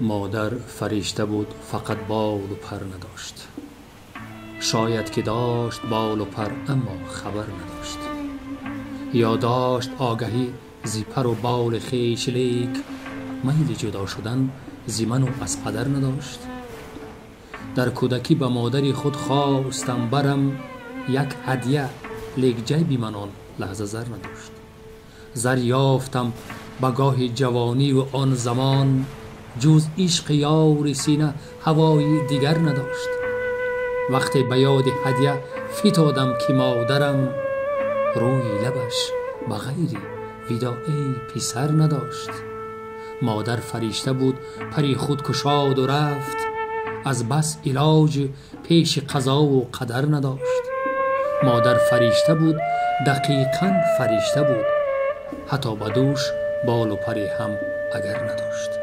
مادر فریشته بود فقط بال و پر نداشت. شاید که داشت بال و پر اما خبر نداشت. یا داشت آگهی زی پر و بال خویش، لیک میل جدا شدن زی من و از پدر نداشت. در کودکی به مادری خود خواستم برم یک هدیه، لیک جیبی من آن لحظه زر نداشت. زر یافتم به گاه جوانی و آن زمان، جز عشق یار سینه هوای دیگر نداشت. وقتی به یاد هدیه فتادم که مادرم، روی لبش به غیر وداعی پسر نداشت. مادر فریشته بود پری خود کشاد و رفت، از بس علاج پیش قضا و قدر نداشت. مادر فریشته بود دقیقاً فریشته بود، حتی به دوش بال و پری هم اگر نداشت.